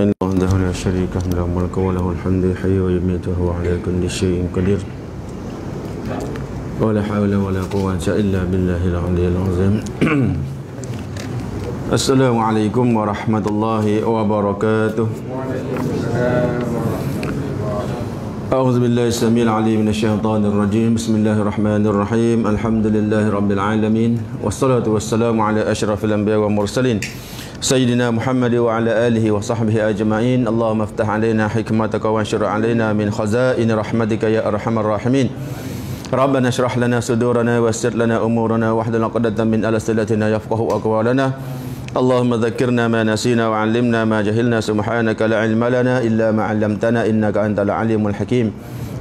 إلا وحده لا شريك له الملك وله الحمد يحيي ويميت وهو على كل شيء قدير ولا حول ولا قوة إلا بالله العلي العظيم. السلام عليكم ورحمة الله وبركاته. أعوذ بالله السميع العليم من الشيطان الرجيم. بسم الله الرحمن الرحيم. الحمد لله رب العالمين والصلاة والسلام على أشرف الأنبياء والمرسلين سيدنا محمد وعلى آله وصحبه أجمعين. اللهم افتح علينا حكمتك وانشر علينا من خزائن رحمتك يا أرحم الراحمين. ربنا اشرح لنا صدورنا ويسر لنا أمورنا واحلل عقدة من ألسنتنا يفقهوا أقوالنا. اللهم ذكرنا ما نسينا وعلمنا ما جهلنا. سبحانك لا علم لنا إلا ما علمتنا إنك أنت العليم الحكيم.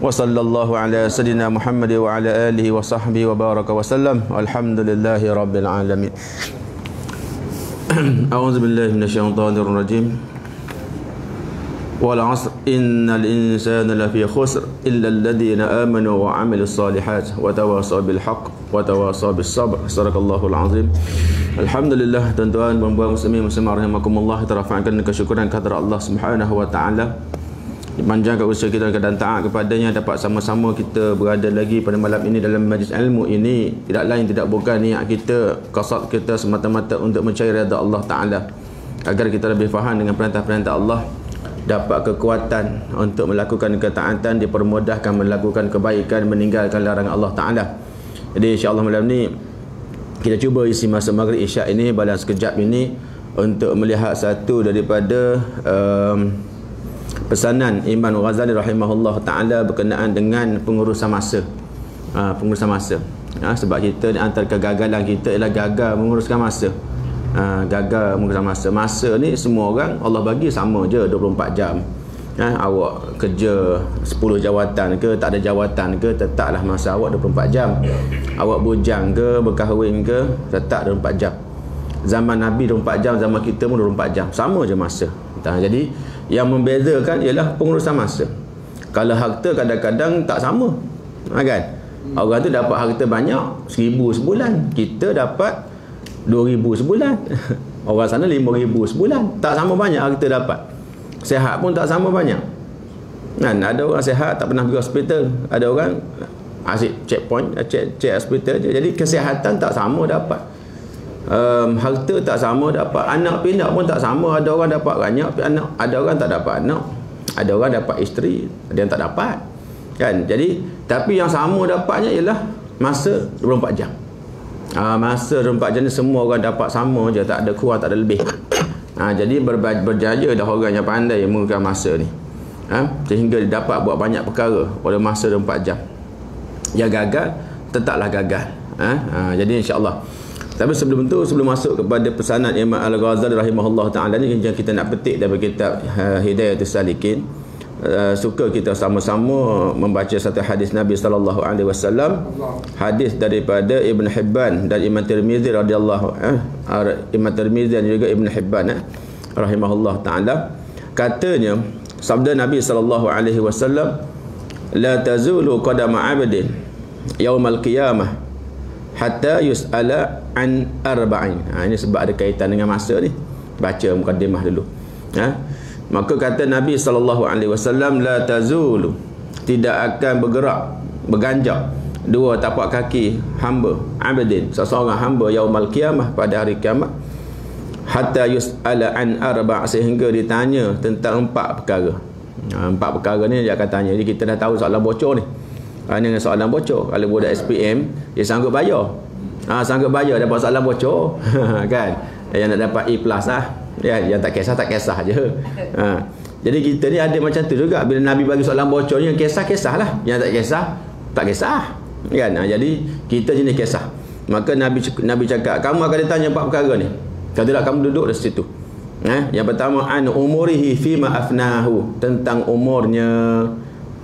وصلى الله على سيدنا محمد وعلى آله وصحبه وبارك وسلم. والحمد لله رب العالمين. أعوذ بالله من الشيطان الرجيم. والعصر إن الإنسان لفي خسر إلا الذين آمنوا وعملوا الصالحات وتواصوا بالحق وتواصوا بالصبر. صدق الله العظيم. Alhamdulillah, tuan-tuan, puan-puan muslimin muslimat rahimakumullah, kita rafa'kan kesyukuran kehadrat Allah Subhanahu wa taala. Dipanjangkan usia kita dan taat kepadanya, dapat sama-sama kita berada lagi pada malam ini dalam majlis ilmu ini. Tidak lain tidak bukan niat kita, qasad kita semata-mata untuk mencari redha Allah taala, agar kita lebih faham dengan perintah-perintah Allah, dapat kekuatan untuk melakukan ketaatan, dipermudahkan melakukan kebaikan, meninggalkan larangan Allah taala. Jadi insya-Allah malam ni kita cuba isi masa maghrib isyak ini dalam sekejap ini untuk melihat satu daripada pesanan Imam Ghazali rahimahullah ta'ala berkenaan dengan pengurusan masa. Pengurusan masa. Sebab kita antara kegagalan kita ialah gagal menguruskan masa. Gagal menguruskan masa. Masa ni semua orang Allah bagi sama je 24 jam. Awak kerja 10 jawatan ke, tak ada jawatan ke, tetaplah masa awak 24 jam. Awak bujang ke, berkahwin ke, tetap 24 jam. Zaman Nabi 24 jam, zaman kita pun 24 jam. Sama je masa. Jadi yang membezakan ialah pengurusan masa. Kalau harta kadang-kadang tak sama, kan? Orang tu dapat harta banyak 1,000 sebulan, kita dapat 2,000 sebulan. Orang sana 5,000 sebulan. Tak sama banyak harta dapat. Sehat pun tak sama banyak. Ada orang sehat tak pernah pergi hospital, ada orang asyik checkpoint, check hospital je. Jadi kesihatan tak sama dapat. Harta tak sama dapat. Anak pinak pun tak sama. Ada orang dapat banyak anak, ada orang tak dapat anak. Ada orang dapat isteri, ada yang tak dapat. Kan? Jadi tapi yang sama dapatnya ialah masa 24 jam. Masa 24 jam ni semua orang dapat sama je, tak ada kurang, tak ada lebih. Jadi berjaya dah orang yang pandai menggunakan masa ni, sehingga dia dapat buat banyak perkara pada masa 24 jam. Yang gagal tetaplah gagal. Jadi insya-Allah. Tapi sebelum tu, sebelum masuk kepada pesanan Imam Al-Ghazali rahimahullah taala ni, yang kita nak petik daripada kitab Hidayatus Salikin, suka kita sama-sama membaca satu hadis Nabi sallallahu alaihi wasallam, hadis daripada Ibn Hibban dan Imam Tirmizi radhiyallahu Imam Tirmizi dan juga Ibn Hibban rahimahullah taala. Katanya sabda Nabi sallallahu alaihi wasallam, la tazulu qadama 'abdin yaumal qiyamah hatta yus'ala an arba'in. Ini sebab ada kaitan dengan masa ni. Baca mukadimah dulu. Maka kata Nabi SAW, la tazulu, tidak akan bergerak, berganjak dua tapak kaki hamba, abdin, seseorang hamba, yaumal qiyamah, pada hari kiamat, hatta yus'ala an arba', sehingga ditanya tentang 4 perkara. 4 perkara ni dia akan tanya. Jadi kita dah tahu soalan bocor ni. Ini soalan bocor. Kalau budak SPM, dia sanggup bayar. Sanggup bayar dapat soalan bocor. Kan? Yang nak dapat E+ lah. Yang tak kisah je. Jadi kita ni ada macam tu juga. Bila Nabi bagi soalan bocor ni, yang kisah lah. Yang tak kisah. Kan? Jadi kita jenis kisah. Maka Nabi cakap, kamu akan ditanya 4 perkara ni. Kalau tidak, kamu duduk di situ. Yang pertama, an umurihi fima afnahu, tentang umurnya.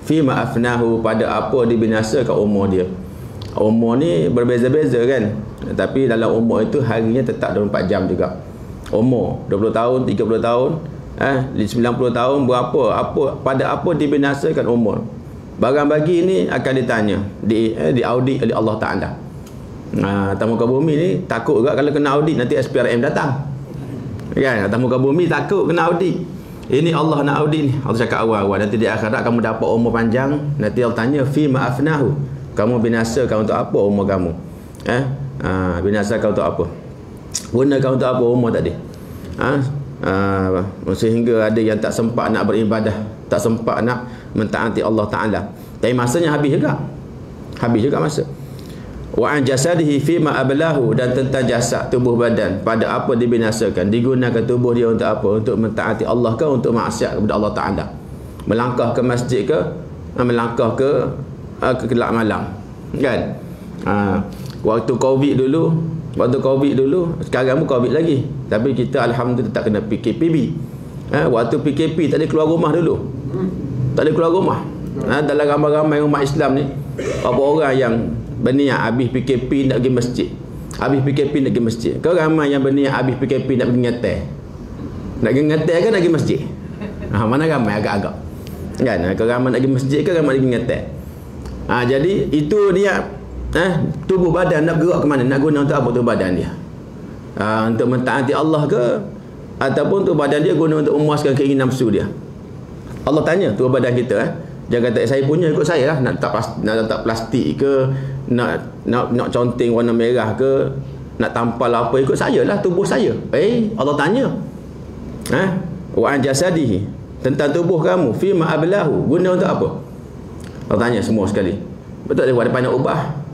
Fima afnahu, pada apa dibinasakan umur dia. Umur ni berbeza-beza kan, tapi dalam umur itu harinya tetap 24 jam juga. Umur 20 tahun, 30 tahun, 90 tahun, berapa, pada apa dibinasakan umur. Barang bagi ini akan ditanya, diaudit oleh Allah Ta'ala. Atas muka bumi ni takut juga kalau kena audit nanti SPRM datang. Kan? Atas muka bumi takut kena audit. Ini Allah nak audit ni. Allah cakap awal-awal, nanti di akhirat kamu dapat umur panjang, nanti Allah tanya fi ma afnahu, kamu binasakan untuk apa umur kamu? Binasakan untuk apa? Gunakan untuk apa umur tadi? Sehingga ada yang tak sempat nak beribadah, tak sempat nak mentaati Allah Ta'ala. Tapi masanya habis juga masa. Wa an jasadihi fi ma ablahu, dan tentang jasad tubuh badan, pada apa dibinasakan, digunakan tubuh dia untuk apa? Untuk mentaati Allah ke untuk maksiat kepada Allah Ta'ala? Melangkah ke masjid ke melangkah ke kelab malam, kan? Waktu Covid dulu, sekarang pun Covid lagi, tapi kita alhamdulillah tak kena PKPB. Waktu PKP tak ada keluar rumah dulu, tak ada keluar rumah. Dalam ramai-ramai umat Islam ni, apa orang yang berniat habis PKP nak pergi masjid, habis PKP nak pergi masjid? Kau ramai yang berniat habis PKP nak pergi ngetel, nak pergi ngetel ke nak pergi masjid? Mana ramai agak-agak, kan? Kau ramai nak pergi masjid ke ramai nak pergi ngetel? Jadi itu niat tubuh badan nak gerak ke mana, nak guna untuk apa tubuh badan dia? Untuk mentaati Allah ke, ataupun tubuh badan dia guna untuk memuaskan keinginan nafsu dia? Allah tanya tubuh badan kita, jangan kata saya punya ikut saya lah, nak letak plastik ke, nak conteng warna merah ke, nak tampal apa, ikut saya lah, tubuh saya. Allah tanya wa an jasadihi, tentang tubuh kamu, fi ma ablahu, guna untuk apa? Allah tanya semua sekali. Betul tak depan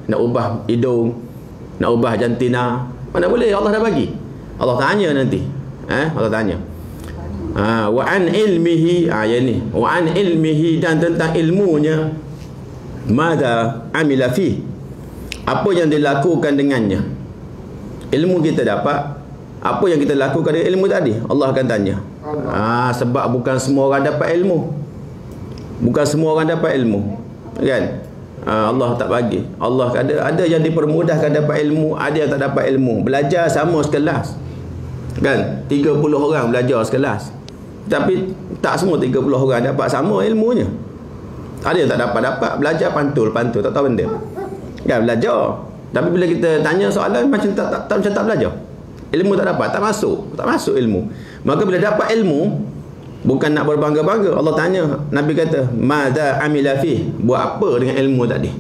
nak ubah hidung, nak ubah jantina, mana boleh, Allah dah bagi. Allah tanya nanti, Allah tanya. Wa an ilmihi, ni wa an ilmihi, dan tentang ilmunya, madza amila fi, apa yang dilakukan dengannya. Ilmu kita dapat, apa yang kita lakukan dengan ilmu tadi, Allah akan tanya. Sebab bukan semua orang dapat ilmu, kan? Allah tak bagi. Allah ada yang dipermudahkan dapat ilmu, ada yang tak dapat ilmu. Belajar sama sekelas, kan? 30 orang belajar sekelas, tapi tak semua 30 orang dapat sama ilmunya. Ada yang tak dapat belajar pantul, tak tahu benda, kan? Belajar, tapi bila kita tanya soalan macam tak belajar. Ilmu tak dapat, tak masuk ilmu. Maka bila dapat ilmu, bukan nak berbangga-bangga. Allah tanya, Nabi kata, madza amila fi, buat apa dengan ilmu tadi?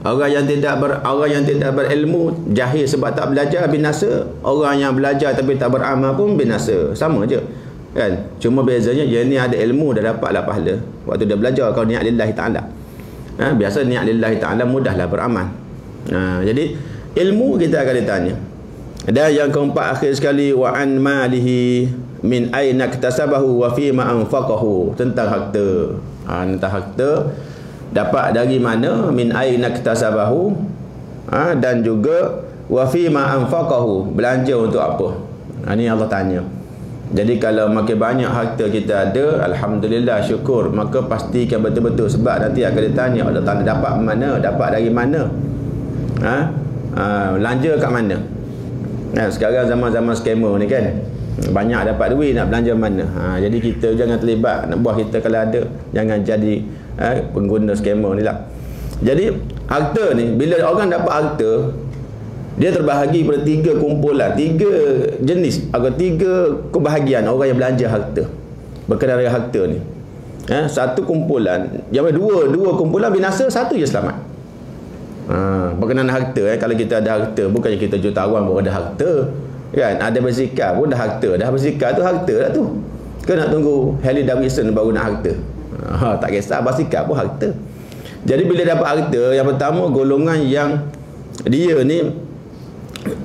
Orang yang tidak berilmu, jahil sebab tak belajar, binasa. Orang yang belajar tapi tak beramal pun binasa. Sama je, kan? Cuma bezanya dia ni ada ilmu, dah dapatlah pahala waktu dia belajar. Kalau niat lillahi ta'ala, biasa niat lillahi ta'ala mudahlah beramal. Jadi ilmu kita akan ditanya. Dan yang keempat akhir sekali, wa an malihi min aina iktasabahu wa fi ma anfaqahu, tentang harta. Tentang harta dapat dari mana, min aina iktasabahu, dan juga wa fi ma anfaqahu, belanja untuk apa. Ini Allah tanya. Jadi kalau makin banyak harta kita ada, alhamdulillah, syukur, maka pastikan betul-betul, sebab nanti akan ditanya Allah Taala dapat mana, dapat dari mana, belanja kat mana. Sekarang zaman-zaman skamer ni, kan, banyak dapat duit, nak belanja mana. Jadi kita jangan terlibat, nak buat kita kalau ada, jangan jadi pengguna skamer ni lah. Jadi harta ni, bila orang dapat harta, dia terbahagi pada 3 kumpulan, 3 jenis atau 3 kebahagiaan orang yang belanja harta, berkenaan dengan harta ni. Satu kumpulan, yang dua kumpulan binasa, satu je selamat. Berkenaan harta, kalau kita ada harta, bukannya kita jutawan baru ada harta, kan? Ada bersikap pun dah harta, dah bersikap tu harta dah tu. Ke nak tunggu Harley Davidson baru nak harta? Tak kisah, bersikap pun harta. Jadi bila dapat harta, yang pertama, golongan yang dia ni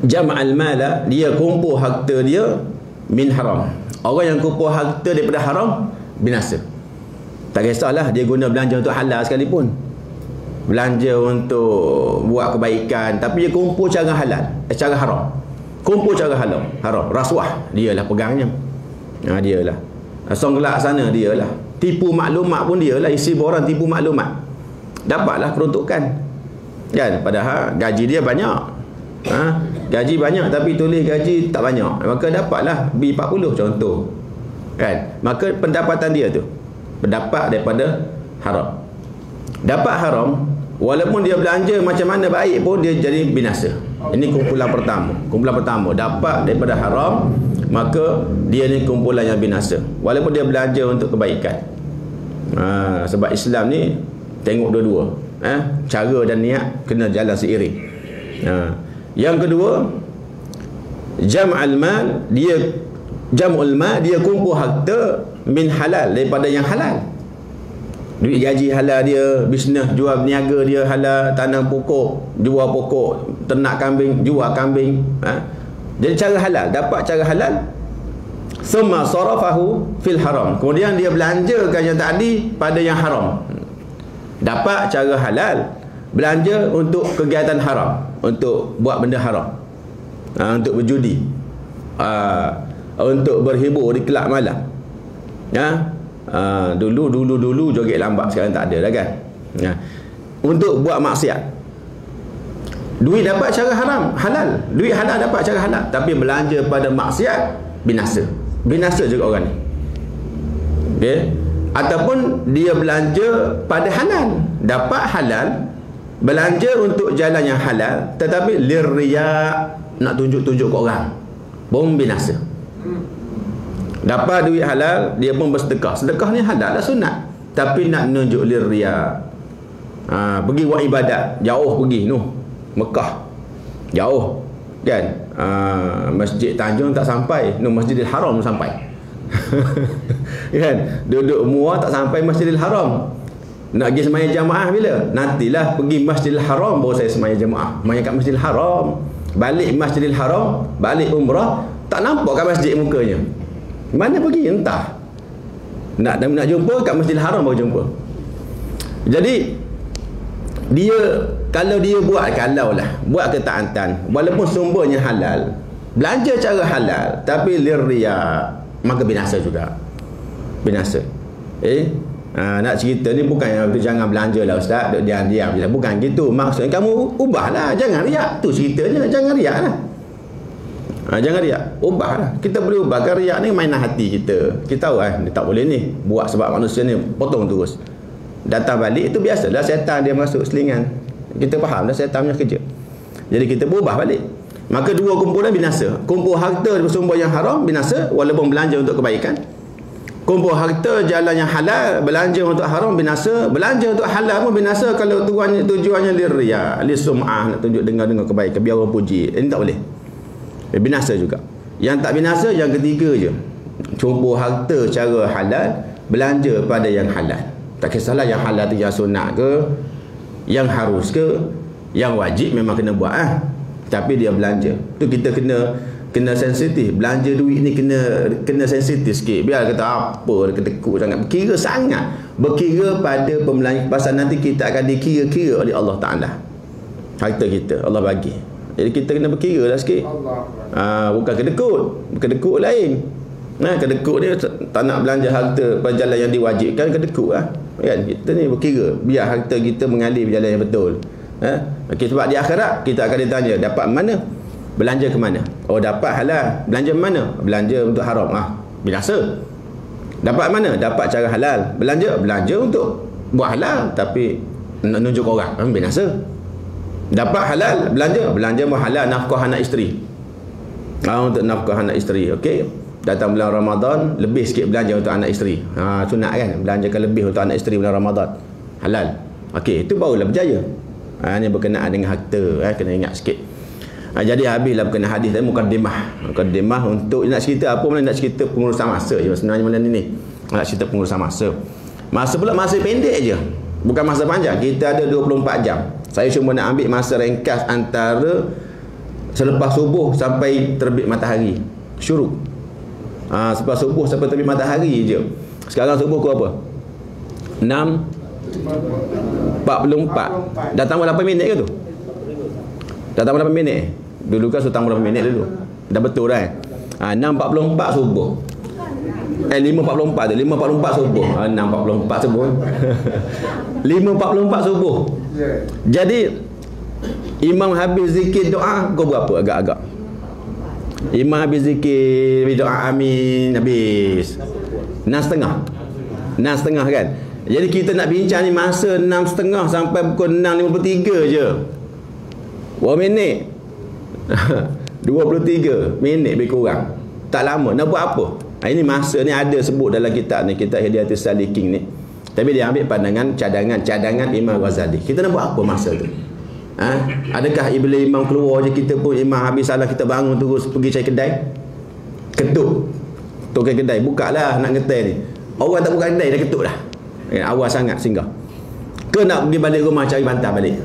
jama'al mala, dia kumpul harta dia min haram. Orang yang kumpul harta daripada haram, binasa. Tak kisahlah dia guna belanja untuk halal sekalipun, belanja untuk buat kebaikan, tapi dia kumpul cara halal, cara haram. Kumpul cara haram, rasuah dialah pegangnya. Dialah songlak sana, dialah tipu maklumat pun dialah, isi borang tipu maklumat, dapatlah peruntukan, kan? Padahal gaji dia banyak, gaji banyak tapi tulis gaji tak banyak, maka dapatlah B40 contoh, kan? Maka pendapatan dia tu berdapat daripada haram. Dapat haram, walaupun dia belanja macam mana baik pun, dia jadi binasa. Ini kumpulan pertama. Kumpulan pertama dapat daripada haram, maka dia ni kumpulan yang binasa walaupun dia belanja untuk kebaikan. Sebab Islam ni tengok dua-dua, cara dan niat kena jalan seiring. Yang kedua, jam'ul mal, dia kumpul harta min halal, daripada yang halal. Duit gaji halal dia, bisnes jual berniaga dia halal, tanam pokok, jual pokok, ternak kambing, jual kambing. Jadi cara halal, dapat cara halal. Summa sarafahu fil haram. Kemudian dia belanjakan yang tadi pada yang haram. Dapat cara halal, belanja untuk kegiatan haram, untuk buat benda haram. Untuk berjudi. Untuk berhibur di kelab malam. Dulu joget lambat, sekarang tak ada dah kan. Untuk buat maksiat. Duit dapat cara haram, halal. Duit halal dapat cara halal, tapi belanja pada maksiat, binasa juga orang ni. Okay? Ataupun dia belanja pada halal, dapat halal, belanja untuk jalan yang halal, tetapi lirriya, nak tunjuk-tunjuk ke orang, pun binasa. Dapat duit halal, dia pun bersedekah. Sedekah ni halal lah, sunat, tapi nak menunjuk lirriya. Pergi buat ibadat, jauh pergi noh, Mekah jauh kan, Masjid Tanjung tak sampai, Masjidil Haram sampai. Kan, duduk Muar tak sampai Masjidil Haram. Nak pergi sembahyang jamaah bila? Nantilah pergi Masjidil Haram baru saya sembahyang jamaah. Sembahyang kat Masjidil Haram, balik Masjidil Haram, balik umrah, tak nampak kat masjid mukanya. Mana pergi? Entah. Nak jumpa kat Masjidil Haram baru jumpa. Jadi dia, kalau dia buat ketaatan walaupun sumbernya halal, belanja cara halal, tapi lirriya, maka binasa juga. Binasa. Nak cerita ni bukan yang jangan belanja lah ustaz, duk diam-diam je lah. Bukan gitu. Maksudnya kamu ubahlah, jangan riak. Tu ceritanya, jangan riak lah. Jangan riak, ubahlah. Kita boleh ubahkan riak ni, mainan hati kita. Kita tahu dia tak boleh ni. Buat sebab manusia ni potong terus. Datang balik itu biasalah, setan dia masuk selingan. Kita faham dah setan punya kerja. Jadi kita berubah balik. Maka dua kumpulan binasa. Kumpul harta bersumber yang haram, binasa walaupun belanja untuk kebaikan. Kumpul harta jalan yang halal, belanja untuk haram, binasa. Belanja untuk halal pun binasa kalau tujuannya lirriya, lisum'ah, nak tunjuk dengar-dengar kebaikan, biar orang puji. Ini tak boleh. Binasa juga. Yang tak binasa yang ketiga je. Kumpul harta cara halal, belanja pada yang halal. Tak kisahlah yang halal tu yang sunat ke, yang harus ke, yang wajib memang kena buat tapi dia belanja. Tu kita kena sensitif. Belanja duit ni kena sensitif sikit. Biar kata apa kedekut sangat. Berkira sangat. Berkira pada pembelanjaan, pasal nanti kita akan dikira-kira oleh Allah Ta'ala. Harta kita Allah bagi. Jadi kita kena berkira lah sikit. Bukan kedekut lain. Kedekut dia tak nak belanja harta pada jalan yang diwajibkan, kedekut lah. Kan? Kita ni berkira biar harta kita mengalir berjalan yang betul. Okay, sebab di akhirat kita akan ditanya, dapat mana? Belanja ke mana? Oh, dapat halal. Belanja mana? Belanja untuk haram. Binasa. Dapat mana? Dapat cara halal. Belanja untuk buat halal, tapi nak nunjuk orang. Binasa. Dapat halal, belanja buat halal, nafkah anak isteri. Untuk nafkah anak isteri. Okey. Datang bulan Ramadan, lebih sikit belanja untuk anak isteri. Sunat kan? Belanjakan lebih untuk anak isteri bulan Ramadan. Halal. Okey, itu barulah berjaya. Ini berkenaan dengan harta. Kena ingat sikit. Jadi habislah berkenaan hadis tadi, mukaddimah untuk nak cerita apa mana, nak cerita pengurusan masa je sebenarnya malam ni. Nak cerita pengurusan masa. Masa pula masa pendek je. Bukan masa panjang. Kita ada 24 jam. Saya cuma nak ambil masa ringkas antara selepas subuh sampai terbit matahari. Syuruk. Selepas subuh sampai terbit matahari je. Sekarang subuh ke apa? 6.44. Dah tambah 8 minit ke tu? Dah tambah 8 minit. Dulu kan sudah tambah 8 minit dulu. Dah betul dah. 6.44 subuh. 5.44 tu. 5.44 subuh. 6.44 subuh. 5.44 subuh. Jadi imam habis zikir doa, kau berapa agak-agak? Imam habis zikir doa amin habis 6.30. 6.30 kan. Jadi kita nak bincang ni masa 6.30 sampai pukul 6.53 je. Berapa minit? 23 minit lebih kurang. Tak lama. Nak buat apa? Ini masa ni ada sebut dalam kitab ni, kitab Hidayatus Salikin ni. Tapi dia ambil pandangan cadangan Imam Ghazali. Kita nak buat apa masa tu? Adakah bila imam keluar je kita pun imam habis salah kita bangun terus pergi cari kedai? Ketuk. Tukar kedai, buka lah nak ngetai ni. Orang tak buka kedai dah ketuk dah. Awal sangat singgah. Ke nak pergi balik rumah cari bantal balik?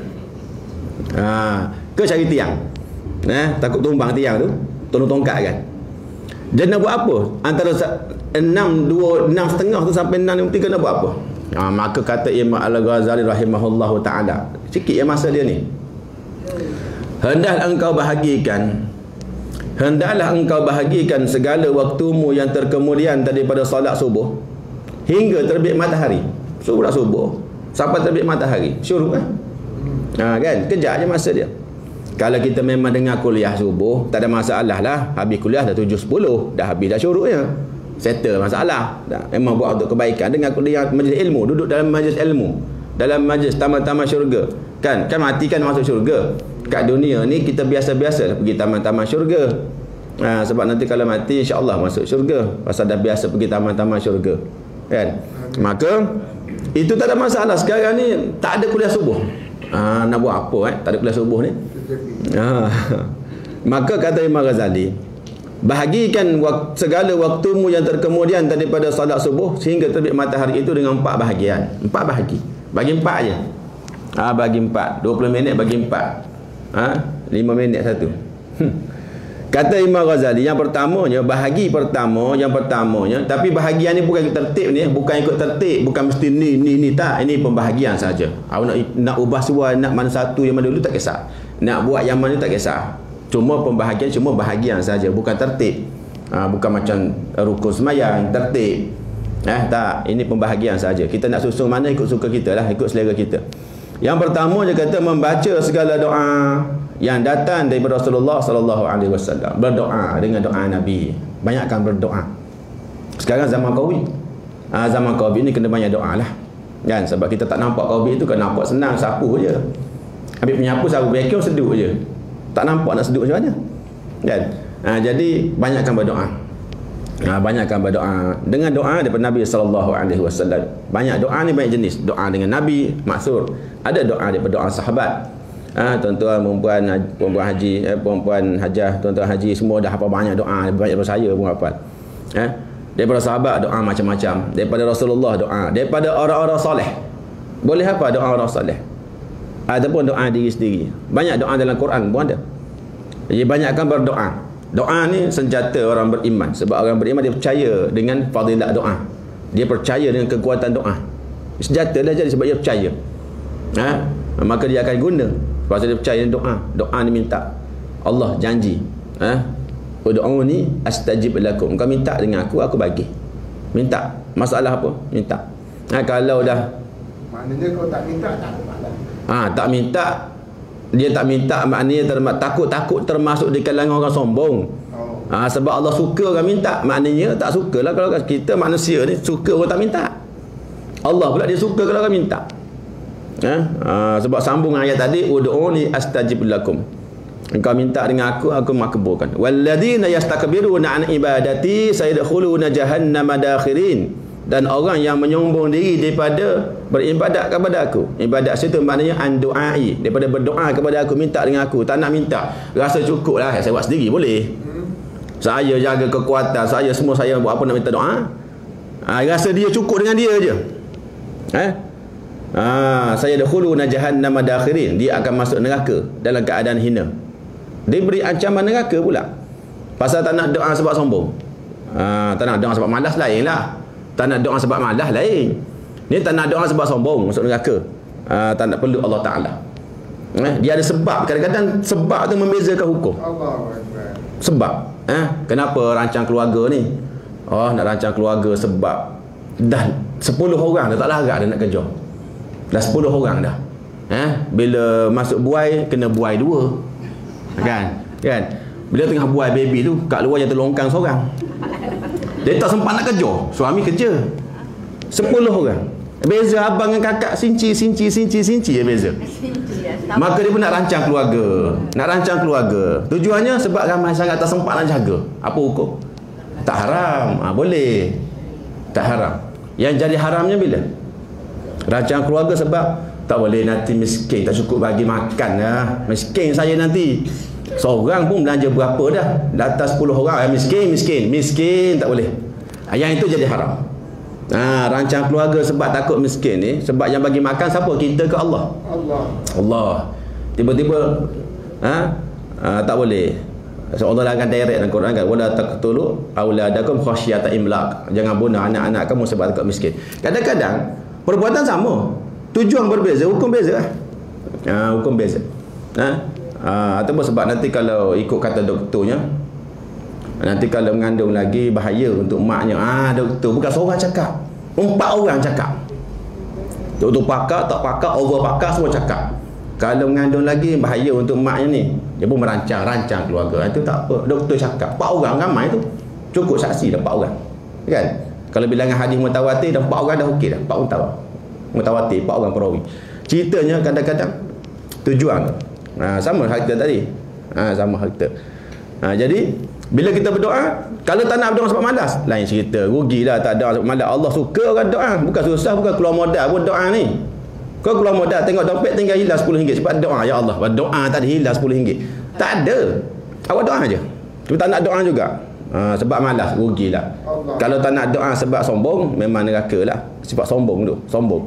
Ke cari tiang? Takut tumbang tiang tu, tolong tongkat kan. Dan nak buat apa? Antara 6.30 tu sampai 6.53 nak buat apa? Maka kata Imam Al-Ghazali rahimahullahu ta'ala, sikit yang masa dia ni, hendaklah engkau bahagikan segala waktumu yang terkemudian daripada solat subuh hingga terbit matahari. Solat subuh sampai terbit matahari, syuruk kan? Kan? Kejar je masa dia. Kalau kita memang dengar kuliah subuh, tak ada masalah lah. Habis kuliah dah 7.10, dah habis dah syuruknya. Settle masalah. Memang buat untuk kebaikan. Dengar kuliah majlis ilmu, duduk dalam majlis ilmu, dalam majlis taman-taman syurga. Kan mati kan masuk syurga. Kat dunia ni kita biasa-biasa pergi taman-taman syurga. Sebab nanti kalau mati insya-Allah masuk syurga. Pasal dah biasa pergi taman-taman syurga. Kan? Maka itu tak ada masalah. Sekarang ni tak ada kuliah subuh. Nak buat apa tak ada kuliah subuh ni? Maka kata Imam Ghazali, bahagikan segala waktumu yang terkemudian daripada salat subuh sehingga terbit matahari itu dengan 4 bahagian. 4 bahagi. Bagi 4 je. Bagi 4. 20 minit bagi 4. 5 minit satu. Kata Imam Ghazali, yang pertamanya, tapi bahagian ni bukan tertib ni, bukan ikut tertib, bukan mesti ni tak. Ini pembahagian saja. Nak ubah suara, nak mana satu yang mana dulu tak kisah. Nak buat yang mana tak kisah. Cuma pembahagian, cuma bahagian saja, bukan tertib. Bukan macam rukun semayang tertib. Tak, ini pembahagian saja. Kita nak susun mana ikut suka kita lah, ikut selera kita. Yang pertama dia kata membaca segala doa yang datang daripada Rasulullah sallallahu alaihi wasallam. Berdoa dengan doa Nabi. Banyakkan berdoa. Sekarang zaman Covid. Zaman Covid ni kena banyak doa lah. Kan? Sebab kita tak nampak Covid tu kan nampak senang sapu je. Habis penyapu sapu vacuum seduk je. Tak nampak nak seduk macam mana. Kan? Jadi banyakkan berdoa. Banyakkan berdoa dengan doa daripada Nabi sallallahu alaihi wasallam. Banyak doa ni banyak jenis. Doa dengan Nabi maksur. Ada doa daripada doa sahabat. Tuan-tuan perempuan haji, perempuan hajah, tuan-tuan haji semua dah hafal banyak doa, banyak daripada saya pun hafal. Daripada sahabat doa macam-macam, daripada Rasulullah doa, daripada orang-orang soleh. Boleh apa doa orang soleh? Ataupun doa diri sendiri. Banyak doa dalam Quran pun ada. Jadi banyakkan berdoa. Doa ni senjata orang beriman. Sebab orang beriman dia percaya dengan fadilat doa. Dia percaya dengan kekuatan doa. Senjata dah jadi sebab dia percaya. Maka dia akan guna. Pasal dia percaya dengan doa. Doa ni minta. Allah janji. Ud'uni astajib lakum. Kau minta dengan aku bagi. Minta. Masalah apa? Minta. Kalau dah maknanya kau tak minta tak ada masalah. Tak minta, dia tak minta maknanya takut termasuk di kalangan orang sombong. Sebab Allah suka orang minta, maknanya tak sukalah kalau kita manusia ni suka orang tak minta. Allah pula dia suka kalau orang minta. Sebab sambung ayat tadi, ud'uni astajib lakum. Engkau minta dengan aku makbulkan. Walladzina yastakbiruna an ibadati sayadkhuluna jahannama dakhirin. Dan orang yang menyombong diri daripada beribadat kepada aku. Ibadat situ maknanya an-du'ai, daripada berdoa kepada aku, minta dengan aku, tak nak minta. Rasa cukup lah, saya buat sendiri boleh. Saya jaga kekuatan, saya semua saya buat apa nak minta doa. Rasa dia cukup dengan dia je. Saya dakhuluna jahannama dakhirin. Dia akan masuk neraka dalam keadaan hina. Dia beri ancaman neraka pula. Pasal tak nak doa sebab sombong. Tak nak doa sebab malas lain lah. Tak nak doa sebab malas lain. Ni tak nak doa sebab sombong masuk neraka. Tak nak perlu Allah Ta'ala. Dia ada sebab. Kadang-kadang sebab tu membezakan hukum. Sebab. Kenapa rancang keluarga ni? Nak rancang keluarga sebab dah 10 orang dah tak larat dah nak kerja. Dah 10 orang dah. Bila masuk buai kena buai 2. Kan? Bila tengah buai baby tu kat luar yang terlongkang seorang. Dia tak sempat nak kerja. Suami kerja. 10 orang. Beza abang dengan kakak sinci ya beza. Maka dia pun nak rancang keluarga. Tujuannya sebab ramai sangat tak sempat nak jaga. Apa hukum? Tak haram. Boleh. Tak haram. Yang jadi haramnya bila? Rancangan keluarga sebab tak boleh nanti miskin, tak cukup bagi makan lah. Miskin saya nanti. Seorang pun belanja berapa dah? Atas 10 orang miskin tak boleh. Yang itu jadi haram. Rancangan keluarga sebab takut miskin ni, sebab yang bagi makan siapa? Kita ke Allah? Allah. Tiba-tiba tak boleh. So Allah akan direct dalam Quran kan, wala taqtulu auladakum khasyata imlaq. Jangan bunuh anak-anak kamu sebab takut miskin. Kadang-kadang perbuatan sama, tujuan berbeza, hukum beza. Hukum beza. Ataupun sebab nanti kalau ikut kata doktornya, nanti kalau mengandung lagi bahaya untuk maknya. Doktor bukan seorang cakap, 4 orang cakap. Doktor pakar, tak pakar, over pakar semua cakap. Kalau mengandung lagi bahaya untuk maknya ni. Dia pun merancang keluarga. Itu tak apa. Doktor cakap 4 orang ramai tu. Cukup saksi dah 4 orang. Kan? Kalau bilangan hadis mutawatir dah 4 orang dah okey dah. 4 orang mutawatir, 4 orang perawi. Ceritanya kadang-kadang tujuan sama hal kita tadi. Sama hal kita. Jadi bila kita berdoa, kalau tak nak berdoa sebab malas, lain cerita. Rugilah tak doa sebab malas. Allah suka orang doa. Bukan susah, bukan keluar modal pun doa ni. Kau keluar modal tengok dompet tinggal hilang RM10 sebab doa, ya Allah, doa tadi hilang RM10. Tak ada. Awak doa aja. Tapi tak nak doa juga. Sebab malas, rugilah. Kalau tak nak doa sebab sombong, memang neraka lah. Sebab sombong tu, sombong.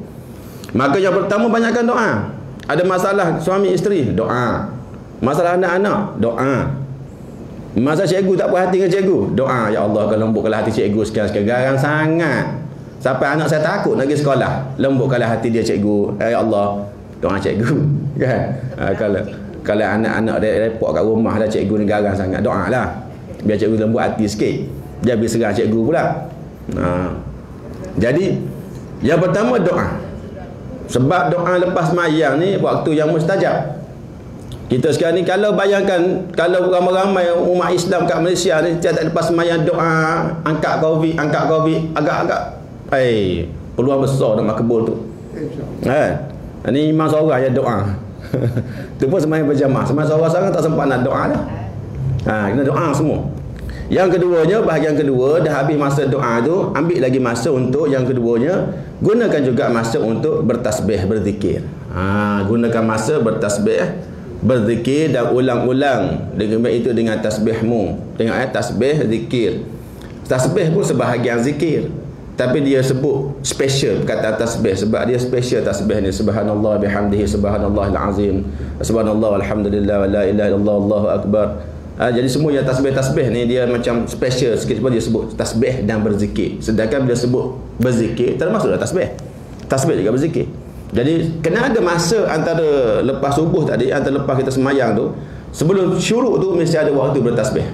Maka yang pertama, banyakkan doa. Ada masalah suami isteri, doa. Masalah anak-anak, doa. Masa cikgu tak puas hati dengan cikgu, doa, ya Allah, kau lembutkanlah hati cikgu sekian-sekian. Garang sangat. Sampai anak saya takut nak pergi sekolah. Lembutkanlah hati dia cikgu. Ya Allah, doa cikgu. Kan? Kalau anak-anak repot kat rumah dah, cikgu ni garang sangat, doa lah. Biar cikgu lembut hati sikit. Dia pergi serang cikgu pula. Jadi yang pertama doa. Sebab doa lepas mayang ni waktu yang mustajab. Kita sekarang ni kalau bayangkan, kalau ramai-ramai umat Islam kat Malaysia ni tiap lepas mayang doa, angkat covid, agak-agak peluang besar nak makbul tu. Ini imam seorang yang doa. Tu pun semayang berjamaah. Semayang seorang-seorang tak sempat nak doa dah. Kena doa semua. Yang keduanya, bahagian kedua, dah habis masa doa tu, ambil lagi masa untuk yang keduanya, gunakan juga masa untuk bertasbih, berzikir. Gunakan masa bertasbih, berzikir dan ulang-ulang dengan itu dengan tasbihmu, dengan tasbih, zikir. Tasbih pun sebahagian zikir, tapi dia sebut special kata tasbih sebab dia special tasbih ni. Subhanallah bihamdihi, subhanallahil azim, subhanallah walhamdulillah wa la ilaha illallah, Allahu akbar. Jadi semua yang tasbih-tasbih ni dia macam special sikit sebab dia sebut tasbih dan berzikir. Sedangkan bila sebut berzikir termasuklah tasbih. Tasbih juga berzikir. Jadi kena ada masa antara lepas subuh tadi, antara lepas kita semayang tu, sebelum syuruk tu mesti ada waktu bertasbih.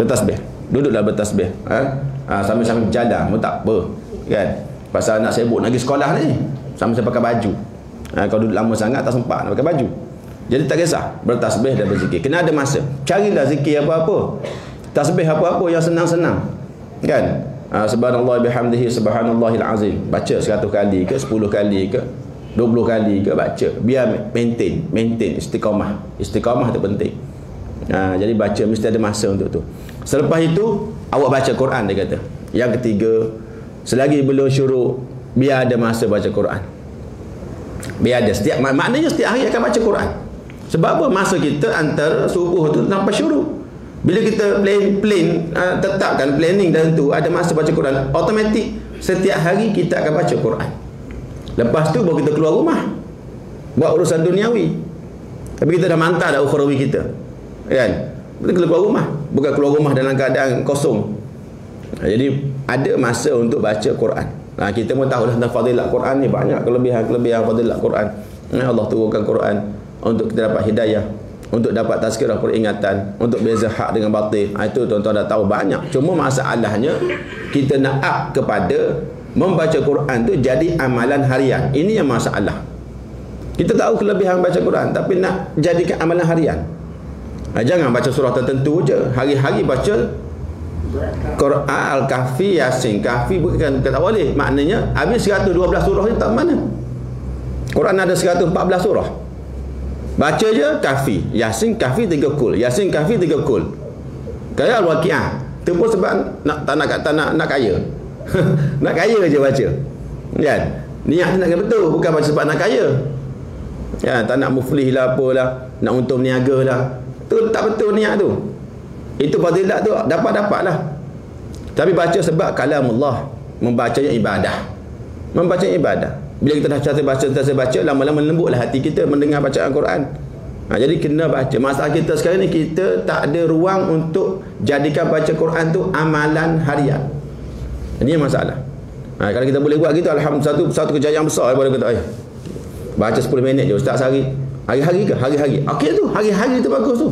Bertasbih. Duduklah bertasbih. Sambil-sambil jalan pun tak apa. Kan? Pasal anak sibuk nak pergi sekolah ni, sambil-sambil pakai baju. Kalau duduk lama sangat tak sempat nak pakai baju. Jadi tak kisah, bertasbih dan berzikir. Kena ada masa. Carilah zikir apa-apa. Tasbih apa-apa yang senang-senang. Kan? Subhanallah bihamdihi, subhanallahil azim. Baca 100 kali ke, 10 kali ke, 20 kali ke baca. Biar maintain istiqamah. Istiqamah tu penting. Jadi baca mesti ada masa untuk tu. Selepas itu awak baca Quran, dia kata. Yang ketiga, selagi belum syuruk, biar ada masa baca Quran. Biar ada maknanya setiap hari akan baca Quran. Sebab apa? Masa kita antara subuh tu sampai syuruk. Bila kita tetapkan planning dan tu ada masa baca Quran, automatik setiap hari kita akan baca Quran. Lepas tu baru kita keluar rumah buat urusan duniawi. Tapi kita dah mantap dah ukhrawi kita. Kan? Kita keluar rumah, bukan keluar rumah dalam keadaan kosong. Jadi ada masa untuk baca Quran. Kita pun tahu dah tentang fadilat Quran ni, banyak kelebihan fadilat Quran. Allah turunkan Quran untuk kita dapat hidayah, untuk dapat tazkirah peringatan, untuk beza hak dengan batil. Itu tuan-tuan dah tahu banyak. Cuma masalahnya kita nak up kepada membaca Quran tu jadi amalan harian. Ini yang masalah. Kita tahu kelebihan baca Quran, tapi nak jadikan amalan harian. Jangan baca surah tertentu je. Hari-hari baca Quran, Al-Kahfi, Yasin. Kahfi bukan kata boleh. Maknanya habis 112 surah ni tak mana. Quran ada 114 surah. Baca je Kahfi, Yasin, Kahfi 3 kul. Yasin, Kahfi 3 kul. Kalau Al-Waqi'ah Tu pun sebab nak kaya. Nak kaya je baca. Kan? Niat nak kaya betul, bukan baca sebab nak kaya. Ya, tak nak muflih lah apalah, nak untung niaga lah. Tu tak betul niat tu. Itu fadilat tu dapat-dapatlah. Tapi baca sebab kalamullah, membacanya ibadah. Membacanya ibadah. Bila kita dah baca, lama-lama lembutlah hati kita mendengar bacaan Quran. Jadi kena baca. Masalah kita sekarang ni, kita tak ada ruang untuk jadikan baca Quran tu amalan harian. Ini masalah. Kalau kita boleh buat gitu, alhamdulillah, satu kejayaan besar daripada kita. Baca 10 minit je ustaz sehari. Hari-hari ke? Hari-hari. Okey tu, hari-hari tu bagus tu.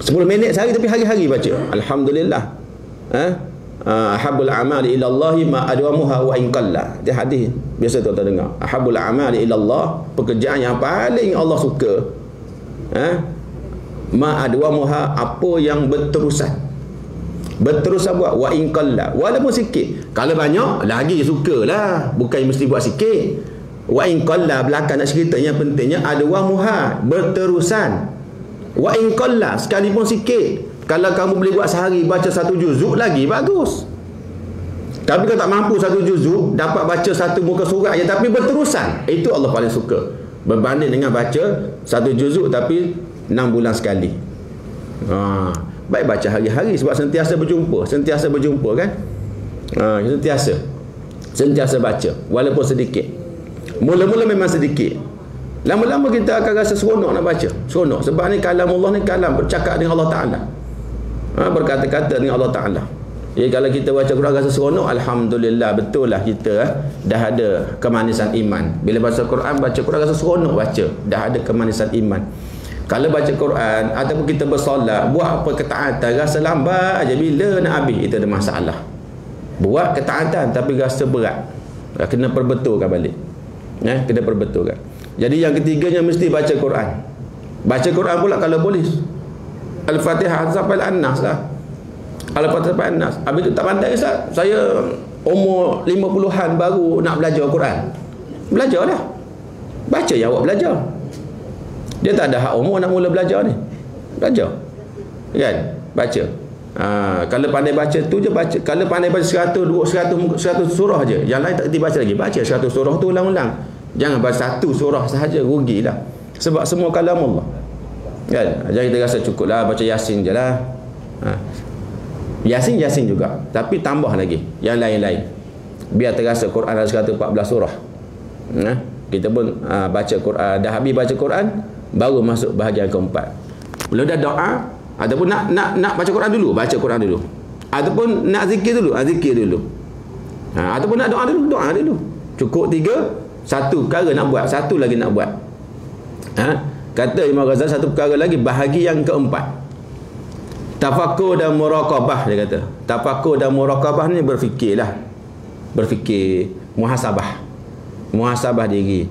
10 minit sehari tapi hari-hari baca. Alhamdulillah. Ahabul amali ila Allah ma adwamuha wa in qalla. Dia hadis biasa tuan-tuan dengar. Ahabul amali ila Allah, pekerjaan yang paling Allah suka. Ma adwamuha, apa yang berterusan. Berterusan buat wa in qalla, walaupun sikit. Kalau banyak lagi sukalah, bukan mesti buat sikit. Wa in qalla, belakang nak cerita yang pentingnya adwamuha, berterusan. Wa in qalla, sekalipun sikit. Kalau kamu boleh buat sehari baca 1 juzuk lagi bagus. Tapi kalau tak mampu 1 juzuk, dapat baca 1 muka surat je tapi berterusan, itu Allah paling suka. Berbanding dengan baca 1 juzuk tapi 6 bulan sekali. Baik baca hari-hari sebab sentiasa berjumpa kan. Sentiasa baca walaupun sedikit. Mula-mula memang sedikit. Lama-lama kita akan rasa seronok nak baca. Seronok sebab ni kalamullah ni kalam bercakap dengan Allah Taala. Berkata-kata dengan Allah Ta'ala. Jadi kalau kita baca Quran rasa seronok, alhamdulillah, betul lah kita dah ada kemanisan iman. Bila baca Quran rasa seronok baca, dah ada kemanisan iman. Kalau baca Quran ataupun kita bersolat, buat apa ketaatan rasa lambat aja, bila nak habis itu ada masalah. Buat ketaatan tapi rasa berat, kena perbetulkan balik. Kena perbetulkan. Jadi yang ketiganya mesti baca Quran. Baca Quran pula kalau boleh Al-Fatihah sampai An-Nas lah. Al-Fatihah sampai An-Nas. Habis tu tak pandai Ustaz, saya umur 50-an baru nak belajar Quran. Belajarlah. Baca yang awak belajar. Dia tak ada hak umur nak mula belajar ni. Belajar. Kan? Baca. Kalau pandai baca tu je baca. Kalau pandai baca 100 surah je, yang lain tak kerti baca lagi. Baca 100 surah tu ulang-ulang. Jangan baca 1 surah sahaja, rugilah. Sebab semua kalam Allah. Kan? Jadi kita rasa cukup lah baca Yasin je lah. Yasin juga, tapi tambah lagi yang lain-lain biar terasa Quran ada 114 surah. Kita pun baca Quran, dah habis baca Quran baru masuk bahagian keempat. Belum dah doa ataupun nak baca Quran dulu, baca Quran dulu. Ataupun nak zikir dulu, zikir dulu. Ataupun nak doa dulu, doa dulu. Cukup 3, satu perkara nak buat, satu lagi nak buat. Kata Imam Ghazali, satu perkara lagi, bahagi yang keempat. Tafakkur dan muraqabah, dia kata. Tafakkur dan muraqabah ni berfikirlah. Berfikir, muhasabah. Muhasabah diri.